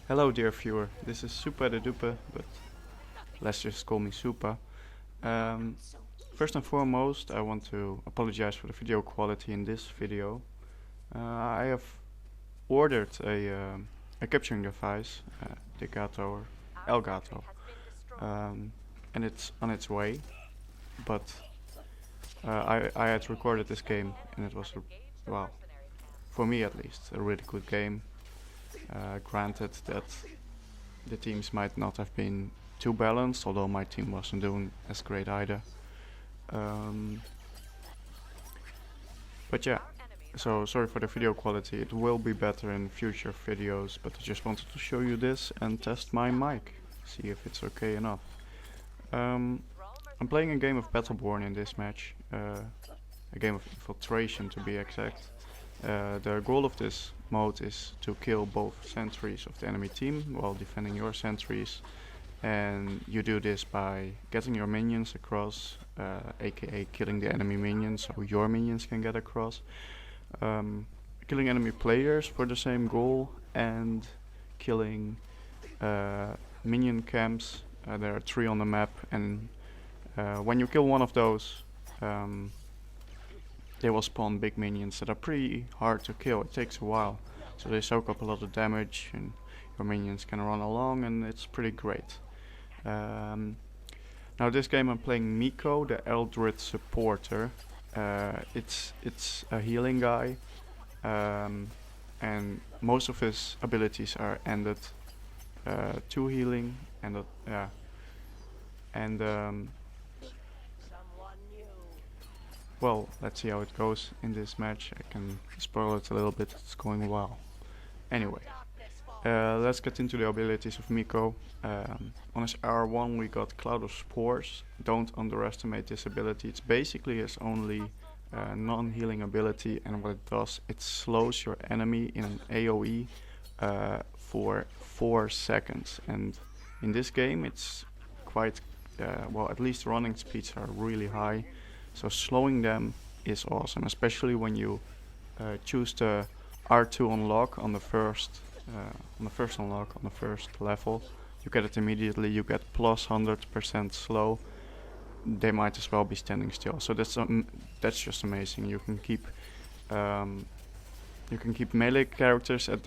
Hello dear viewer, this is supadedupe, but let's just call me Supa. Um, First and foremost, I want to apologize for the video quality in this video. I have ordered a capturing device, the Gato or Elgato, um, and it's on its way, but I had recorded this game and it was, well, for me at least, a really good game. Granted that the teams might not have been too balanced, although my team wasn't doing as great either. Um, but yeah, so sorry for the video quality. It will be better in future videos, but I just wanted to show you this and test my mic, see if it's okay enough. Um, I'm playing a game of Battleborn in this match, a game of infiltration to be exact. The goal of this mode is to kill both sentries of the enemy team while defending your sentries, and you do this by getting your minions across, aka killing the enemy minions so your minions can get across, killing enemy players for the same goal, and killing minion camps. There are 3 on the map, and when you kill one of those, they will spawn big minions that are pretty hard to kill. It takes a while, so they soak up a lot of damage and your minions can run along, and it's pretty great. Now this game I'm playing Miko, the Eldritch supporter. It's a healing guy, and most of his abilities are ended to healing, and yeah, and well, let's see how it goes in this match. I can spoil it a little bit. It's going well. Anyway, let's get into the abilities of Miko. On his R1 we got Cloud of Spores. Don't underestimate this ability. It's basically his only non-healing ability, and what it does, it slows your enemy in an AoE for 4 seconds. And in this game it's quite, well, at least running speeds are really high. So slowing them is awesome, especially when you choose the R2 unlock on the first unlock on the first level. You get it immediately. You get plus 100% slow. They might as well be standing still. So that's just amazing. You can keep melee characters at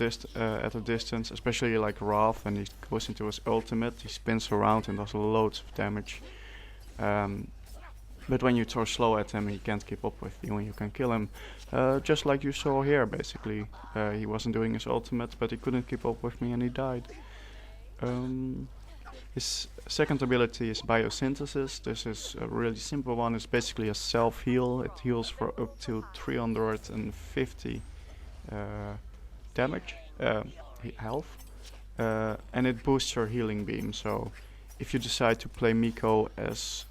a distance, especially like Wrath. When he goes into his ultimate, he spins around and does loads of damage. But when you throw slow at him, he can't keep up with you and you can kill him. Just like you saw here, basically. He wasn't doing his ultimate, but he couldn't keep up with me and he died. His second ability is Biosynthesis. This is a really simple one. It's basically a self-heal. It heals for up to 350 damage, health. And it boosts your healing beam. So if you decide to play Miko as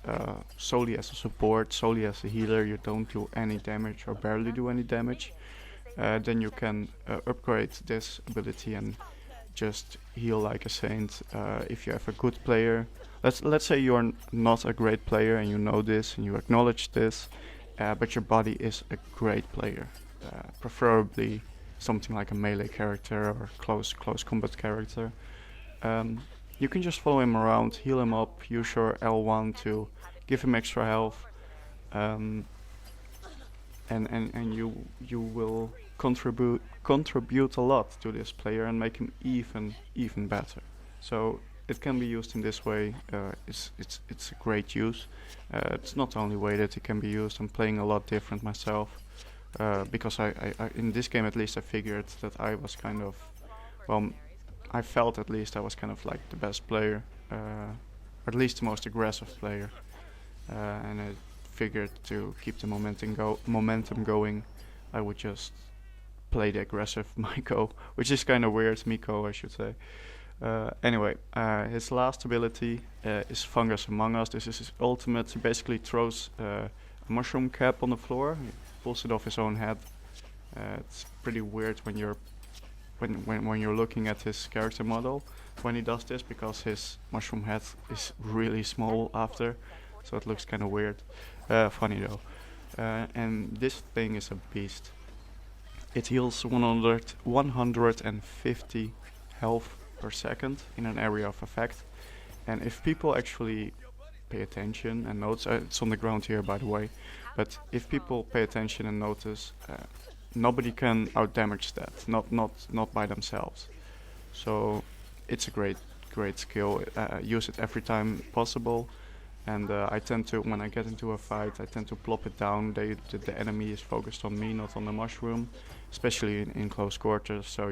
solely as a support, solely as a healer, you don't do any damage or barely do any damage, then you can upgrade this ability and just heal like a saint. If you have a good player, let's say you're not a great player and you know this and you acknowledge this, but your body is a great player, preferably something like a melee character or close combat character. You can just follow him around, heal him up, use your L1 to give him extra health, and you will contribute a lot to this player and make him even better. So it can be used in this way. It's a great use. It's not the only way that it can be used. I'm playing a lot different myself, because I in this game at least I figured that I was kind of, well, I felt at least I was kind of like the best player, or at least the most aggressive player, and I figured to keep the momentum going, I would just play the aggressive Miko, which is kind of weird, Miko I should say. Anyway, his last ability is Fungus Among Us. This is his ultimate. He basically throws a mushroom cap on the floor, he pulls it off his own head. It's pretty weird when you're looking at his character model when he does this, because his mushroom head is really small after, so it looks kind of weird. Funny though. And this thing is a beast. It heals 150 health per second in an area of effect. And if people actually pay attention and notice, it's on the ground here by the way, but if people pay attention and notice, nobody can outdamage that, not by themselves. So it's a great skill. Use it every time possible. And I tend to, when I get into a fight, I tend to plop it down. The enemy is focused on me, not on the mushroom, especially in close quarters. So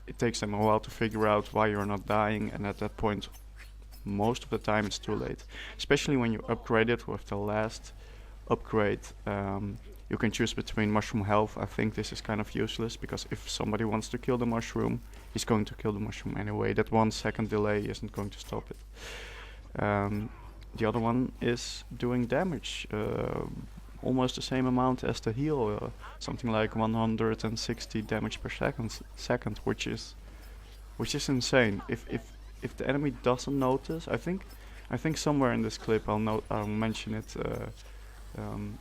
it takes them a while to figure out why you're not dying, and at that point, most of the time it's too late. Especially when you upgrade it with the last upgrade. You can choose between mushroom health. I think this is kind of useless, because if somebody wants to kill the mushroom, he's going to kill the mushroom anyway. That 1 second delay isn't going to stop it. The other one is doing damage, almost the same amount as the heal, something like 160 damage per second, which is insane. If the enemy doesn't notice, I think somewhere in this clip I'll mention it.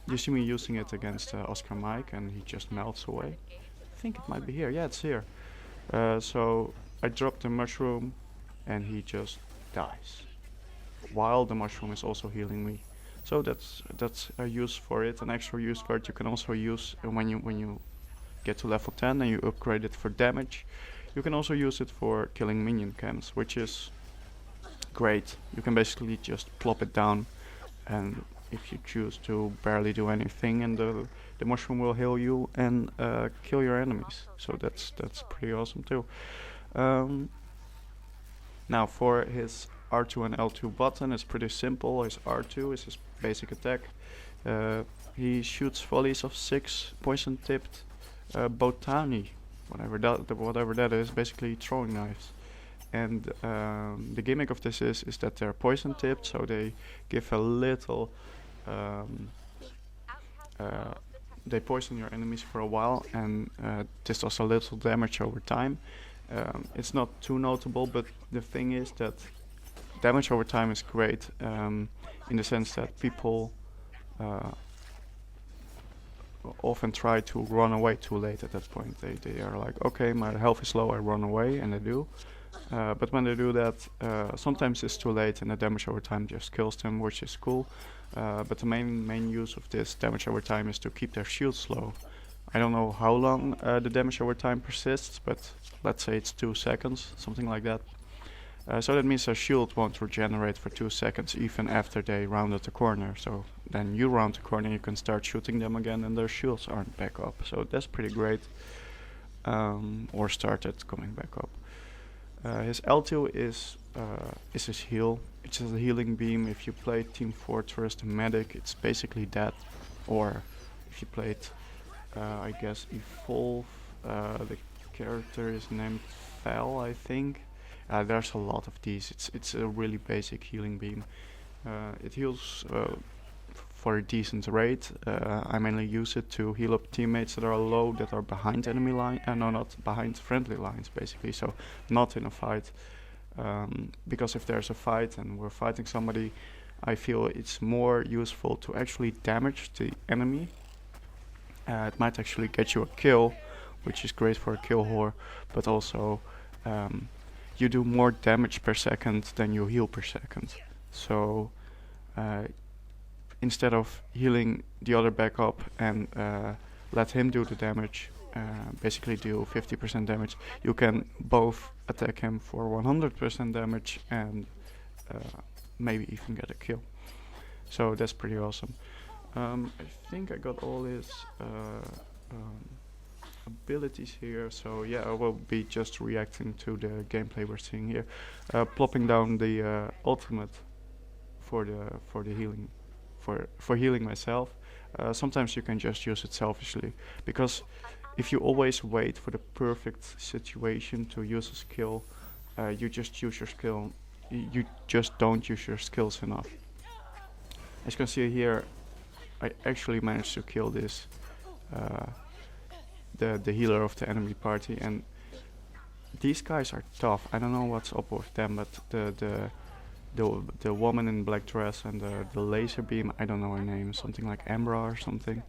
You see me using it against Oscar Mike, and he just melts away. I think it might be here. Yeah, it's here. So I drop the mushroom, and he just dies, while the mushroom is also healing me. So that's a use for it. An extra use for it you can also use when you get to level 10 and you upgrade it for damage. You can also use it for killing minion camps, which is great. You can basically just plop it down, and if you choose to barely do anything, and the mushroom will heal you and kill your enemies. So that's pretty awesome too. Now for his R2 and L2 button, it's pretty simple. His R2 is his basic attack. He shoots volleys of 6 poison-tipped botani, whatever that is, basically throwing knives. And the gimmick of this is that they're poison-tipped, so they give a little. They poison your enemies for a while, and this does a little damage over time. It's not too notable, but the thing is that damage over time is great, in the sense that people often try to run away too late at that point. They are like, okay, my health is low, I run away, and they do. But when they do that, sometimes it's too late and the damage over time just kills them, which is cool. But the main use of this damage over time is to keep their shields low. I don't know how long the damage over time persists, but let's say it's 2 seconds, something like that. So that means their shield won't regenerate for 2 seconds even after they rounded the corner. So then you round the corner, you can start shooting them again, and their shields aren't back up. So that's pretty great. Or started coming back up. His L2 is his heal. It's a healing beam. If you play Team Fortress, the medic, it's basically that. Or if you played, I guess, Evolve, the character is named Val, I think. There's a lot of these. It's a really basic healing beam. It heals for a decent rate. I mainly use it to heal up teammates that are low, that are behind enemy line. No, not behind friendly lines, basically. So not in a fight. Because if there's a fight and we're fighting somebody, I feel it's more useful to actually damage the enemy. It might actually get you a kill, which is great for a kill whore, but also you do more damage per second than you heal per second. So instead of healing the other back up and let him do the damage, basically do 50% damage, you can both attack him for 100% damage and maybe even get a kill. So that's pretty awesome. I think I got all his abilities here, so yeah, I will be just reacting to the gameplay we're seeing here. Plopping down the ultimate for the healing, for healing myself. Sometimes you can just use it selfishly, because if you always wait for the perfect situation to use a skill, you just use your skill. You just don't use your skills enough. As you can see here, I actually managed to kill this the healer of the enemy party, and these guys are tough. I don't know what's up with them, but the woman in black dress and the laser beam, I don't know her name, something like Ambra or something.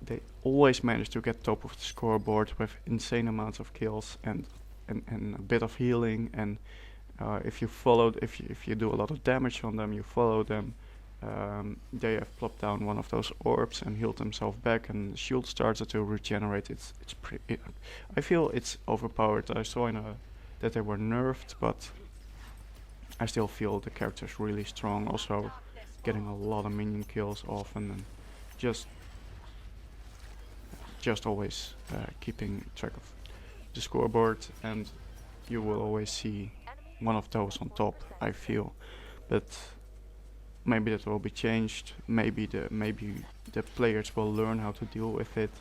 They always manage to get top of the scoreboard with insane amounts of kills, and and a bit of healing, and if you do a lot of damage on them, you follow them. They have plopped down one of those orbs and healed themselves back, and the shield started to regenerate. I feel it's overpowered. I saw that they were nerfed, but I still feel the character's really strong. Also, getting a lot of minion kills often, and just always keeping track of the scoreboard, and you will always see one of those on top, I feel. But maybe that will be changed. Maybe the players will learn how to deal with it.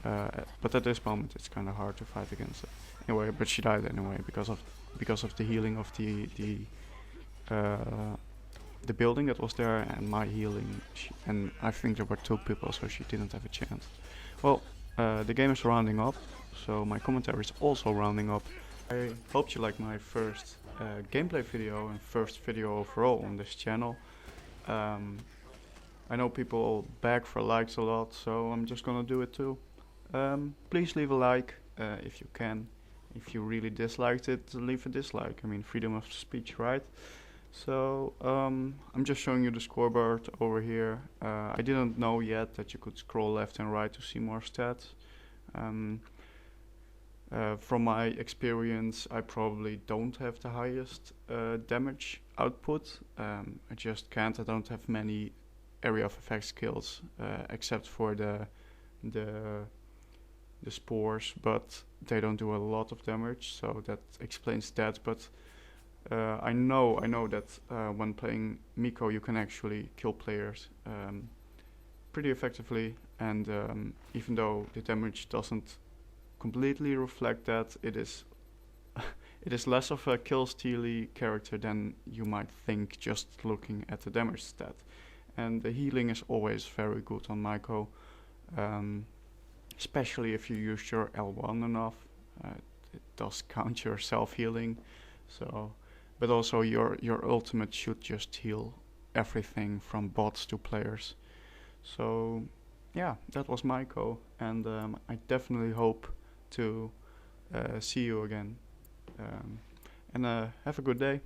But at this moment, it's kind of hard to fight against it. Anyway, but she died anyway because of the healing of the building that was there, and my healing. And I think there were 2 people, so she didn't have a chance. Well, the game is rounding up, so my commentary is also rounding up. I hope you like my first gameplay video and first video overall on this channel. I know people beg for likes a lot, so I'm just gonna do it too. Please leave a like if you can. If you really disliked it, leave a dislike. I mean, freedom of speech, right? So I'm just showing you the scoreboard over here. I didn't know yet that you could scroll left and right to see more stats. From my experience, I probably don't have the highest damage output. I just can't. I don't have many area of effect skills except for the spores, but they don't do a lot of damage, so that explains that. But I know that when playing Miko, you can actually kill players pretty effectively, and even though the damage doesn't completely reflect that, it is less of a kill stealy character than you might think just looking at the damage stat. And the healing is always very good on Miko, especially if you use your L1 enough. It does count your self-healing, so, but also your ultimate should just heal everything from bots to players. So yeah, that was Miko, and I definitely hope to see you again, and have a good day.